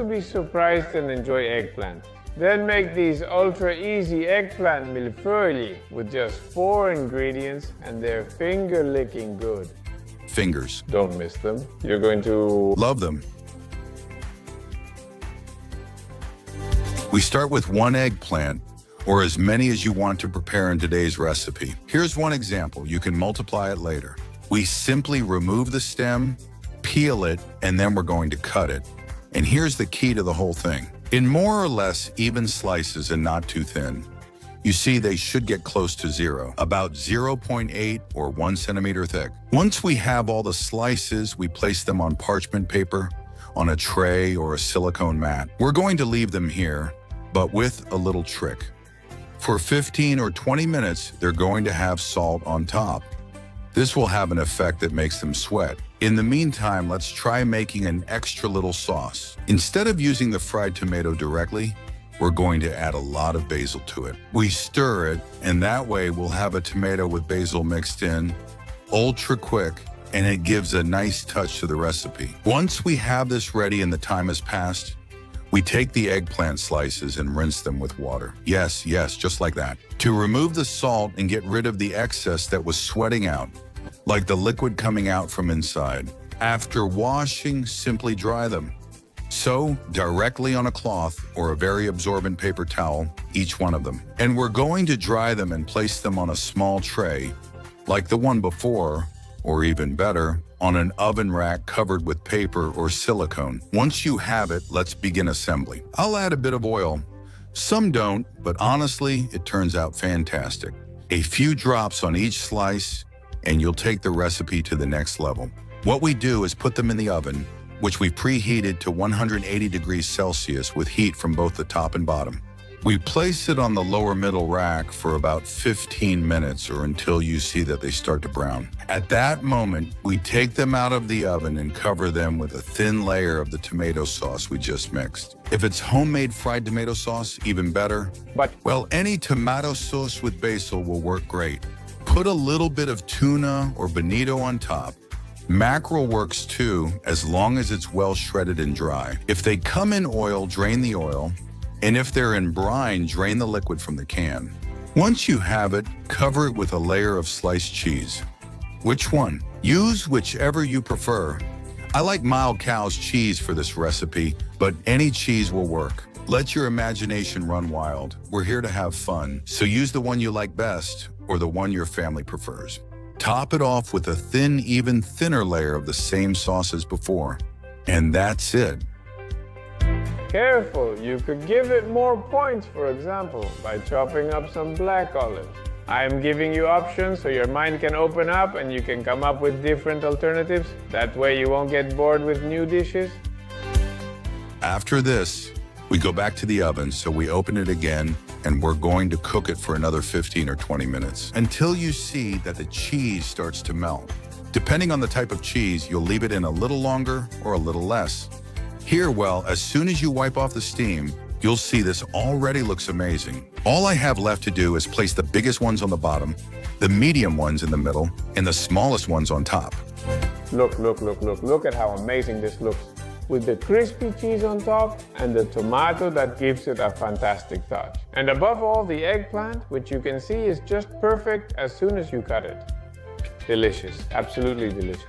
to be surprised and enjoy eggplant. Then make these ultra easy eggplant mille-feuille with just 4 ingredients and they're finger-licking good. Fingers. Don't miss them. You're going to love them. We start with 1 eggplant, or as many as you want to prepare in today's recipe. Here's one example. You can multiply it later. We simply remove the stem, peel it, and then we're going to cut it. And here's the key to the whole thing. In more or less even slices and not too thin. You see, they should get close to 0, about 0.8 or 1 centimeter thick. Once we have all the slices, we place them on parchment paper, on a tray or a silicone mat. We're going to leave them here, but with a little trick. For 15 or 20 minutes, they're going to have salt on top. This will have an effect that makes them sweat. In the meantime, let's try making an extra little sauce. Instead of using the fried tomato directly, we're going to add a lot of basil to it. We stir it, and that way we'll have a tomato with basil mixed in, ultra quick, and it gives a nice touch to the recipe. Once we have this ready and the time has passed, we take the eggplant slices and rinse them with water. Yes, just like that. To remove the salt and get rid of the excess that was sweating out, like the liquid coming out from inside. After washing, simply dry them. So, directly on a cloth or a very absorbent paper towel, each one of them. And we're going to dry them and place them on a small tray, like the one before, or even better, on an oven rack covered with paper or silicone. Once you have it, let's begin assembly. I'll add a bit of oil. Some don't, but honestly, it turns out fantastic. A few drops on each slice, and you'll take the recipe to the next level. What we do is put them in the oven, which we preheated to 180 degrees Celsius with heat from both the top and bottom. We place it on the lower middle rack for about 15 minutes or until you see that they start to brown. At that moment, we take them out of the oven and cover them with a thin layer of the tomato sauce we just mixed. If it's homemade fried tomato sauce, even better. Well, any tomato sauce with basil will work great. Put a little bit of tuna or bonito on top. Mackerel works too, as long as it's well shredded and dry. If they come in oil, drain the oil. And if they're in brine, drain the liquid from the can. Once you have it, cover it with a layer of sliced cheese. Which one? Use whichever you prefer. I like mild cow's cheese for this recipe, but any cheese will work. Let your imagination run wild. We're here to have fun, so use the one you like best or the one your family prefers. Top it off with a thin, even thinner layer of the same sauce as before. And that's it. Careful, you could give it more points, for example, by chopping up some black olives. I'm giving you options so your mind can open up and you can come up with different alternatives. That way you won't get bored with new dishes. After this, we go back to the oven, so we open it again and we're going to cook it for another 15 or 20 minutes until you see that the cheese starts to melt. Depending on the type of cheese, you'll leave it in a little longer or a little less. Here, well, as soon as you wipe off the steam, you'll see this already looks amazing. All I have left to do is place the biggest ones on the bottom, the medium ones in the middle, and the smallest ones on top. Look at how amazing this looks. With the crispy cheese on top and the tomato that gives it a fantastic touch. And above all, the eggplant, which you can see is just perfect as soon as you cut it. Delicious, absolutely delicious.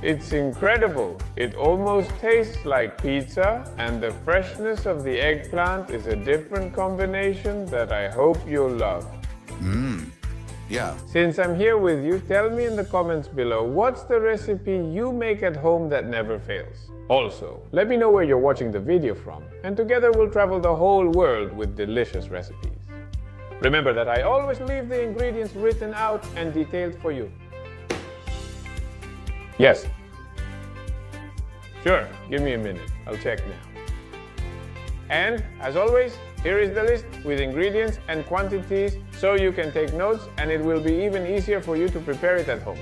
It's incredible. It almost tastes like pizza, and the freshness of the eggplant is a different combination that I hope you'll love. Yeah. Since I'm here with you, tell me in the comments below, what's the recipe you make at home that never fails? Also, let me know where you're watching the video from, and together we'll travel the whole world with delicious recipes. Remember that I always leave the ingredients written out and detailed for you. Yes. Sure, give me a minute. I'll check now. And, as always, here is the list with ingredients and quantities so you can take notes and it will be even easier for you to prepare it at home.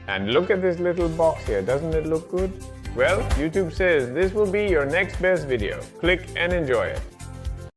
And look at this little box here, doesn't it look good? Well, YouTube says this will be your next best video. Click and enjoy it.